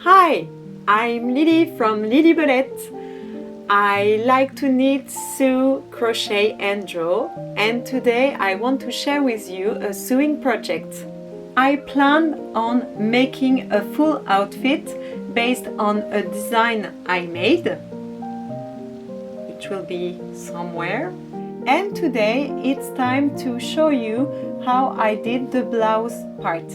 Hi, I'm Lily from Lily Belette. I like to knit, sew, crochet and draw, and today I want to share with you a sewing project. I plan on making a full outfit based on a design I made. It will be somewhere. And today it's time to show you how I did the blouse part.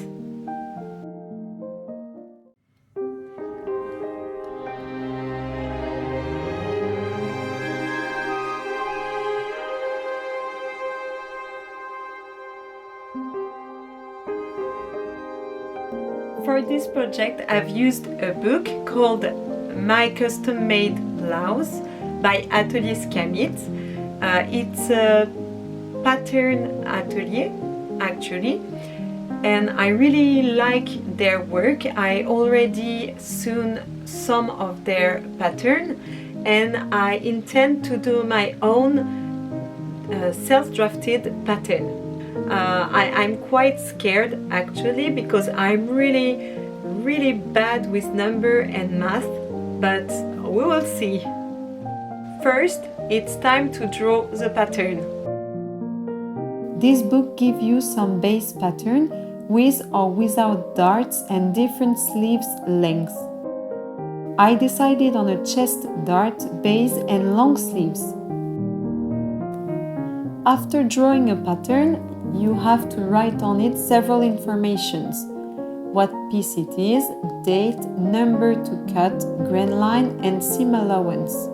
For this project, I've used a book called My Custom Made Blouse by Atelier Scamit. It's a pattern atelier, actually, and I really like their work. I already sewn some of their pattern, and I intend to do my own self-drafted pattern. I'm quite scared actually because I'm really bad with number and math, but we will see. First, it's time to draw the pattern. This book gives you some base pattern with or without darts and different sleeves lengths. I decided on a chest dart base and long sleeves. After drawing a pattern, you have to write on it several informations. What piece it is, date, number to cut, grain line and seam allowance.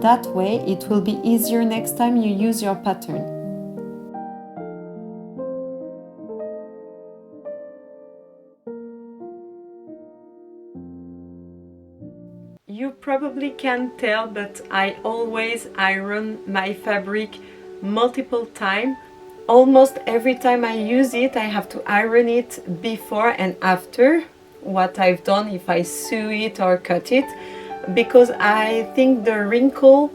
That way it will be easier next time you use your pattern. You probably can't tell, but I always iron my fabric multiple times. Almost every time I use it, I have to iron it before and after what I've done if I sew it or cut it, because I think the wrinkle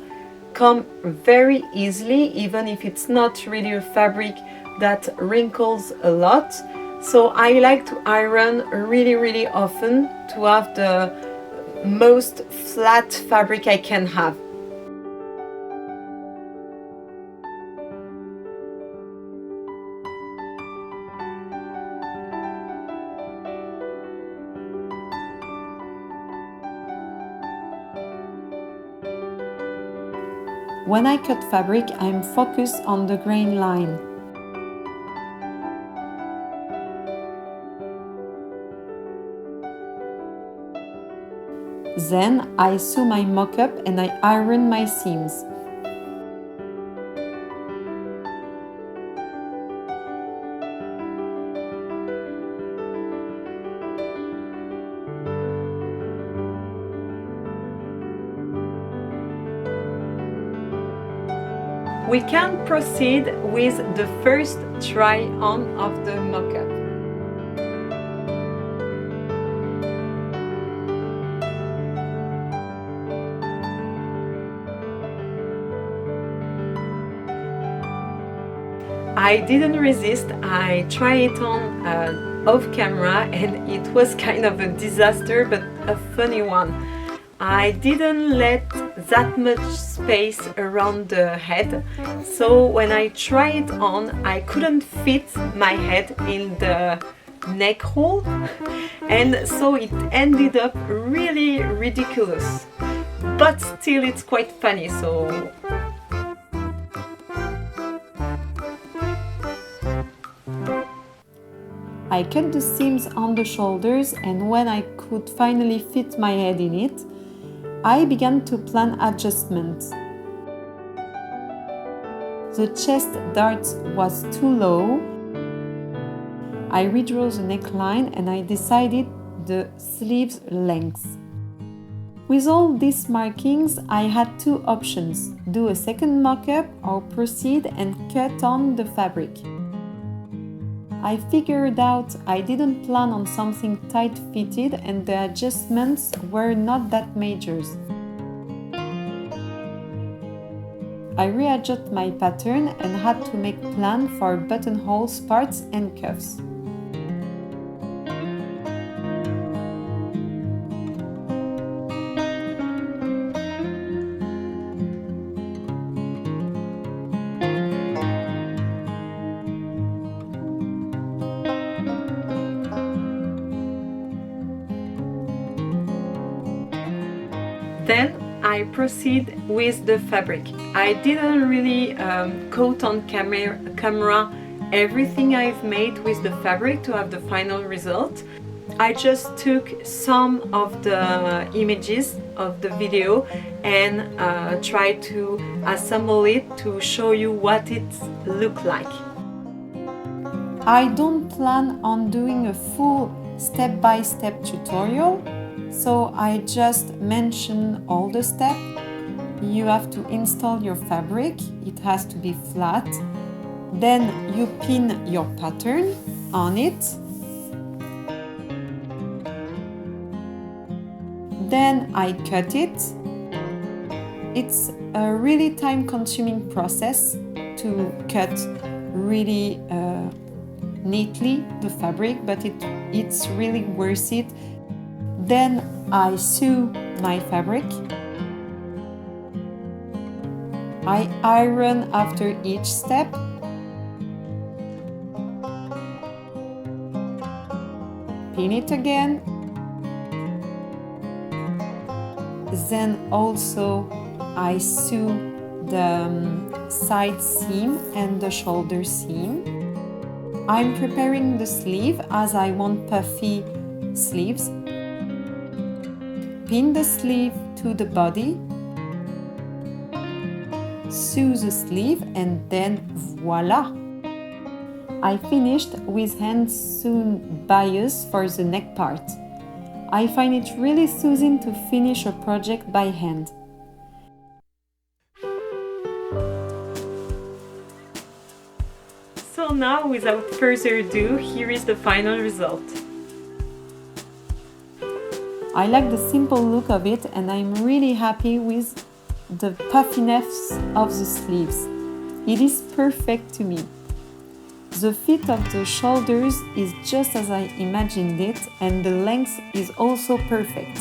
come very easily, even if it's not really a fabric that wrinkles a lot. So I like to iron really often to have the most flat fabric I can have. When I cut fabric, I'm focused on the grain line. Then I sew my mock-up and I iron my seams. We can proceed with the first try-on of the mock-up. I didn't resist. I tried it on off camera and it was kind of a disaster, but a funny one. I didn't let that much space around the head, so when I tried it on, I couldn't fit my head in the neck hole, and so it ended up really ridiculous. But still, it's quite funny, so... I cut the seams on the shoulders, and when I could finally fit my head in it, I began to plan adjustments. The chest dart was too low. I redrew the neckline and I decided the sleeves length. With all these markings, I had two options: do a second mock-up or proceed and cut on the fabric. I figured out I didn't plan on something tight-fitted and the adjustments were not that major. I readjust my pattern and had to make plan for buttonholes, parts and cuffs. Then I proceed with the fabric. I didn't really coat on camera everything I've made with the fabric to have the final result. I just took some of the images of the video and tried to assemble it to show you what it looked like. I don't plan on doing a full step-by-step tutorial, so I just mention all the steps. You have to install your fabric, it has to be flat. Then you pin your pattern on it. Then I cut it. It's a really time-consuming process to cut really neatly the fabric, but it's really worth it. Then I sew my fabric. I iron after each step. Pin it again. Then also I sew the side seam and the shoulder seam. I'm preparing the sleeve as I want puffy sleeves. Pin the sleeve to the body, sew the sleeve, and then voila! I finished with hand-sewn bias for the neck part. I find it really soothing to finish a project by hand. So now, without further ado, here is the final result. I like the simple look of it and I'm really happy with the puffiness of the sleeves. It is perfect to me. The fit of the shoulders is just as I imagined it and the length is also perfect.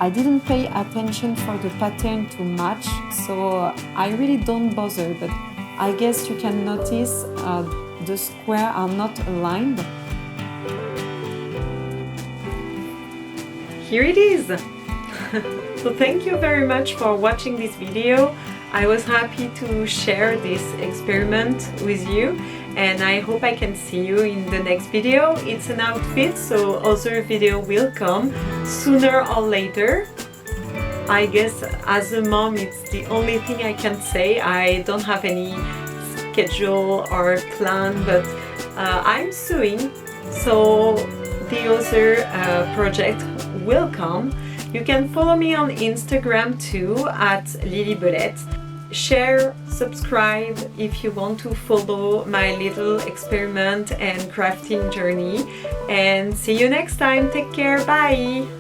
I didn't pay attention for the pattern to match, so I really don't bother, but I guess you can notice the squares are not aligned. Here it is! So thank you very much for watching this video. I was happy to share this experiment with you and I hope I can see you in the next video. It's an outfit, so other video will come sooner or later. I guess as a mom it's the only thing I can say. I don't have any schedule or plan, but I'm sewing, so the other project will come. You can follow me on Instagram too at Lily Belette. Share, subscribe if you want to follow my little experiment and crafting journey. And see you next time. Take care. Bye.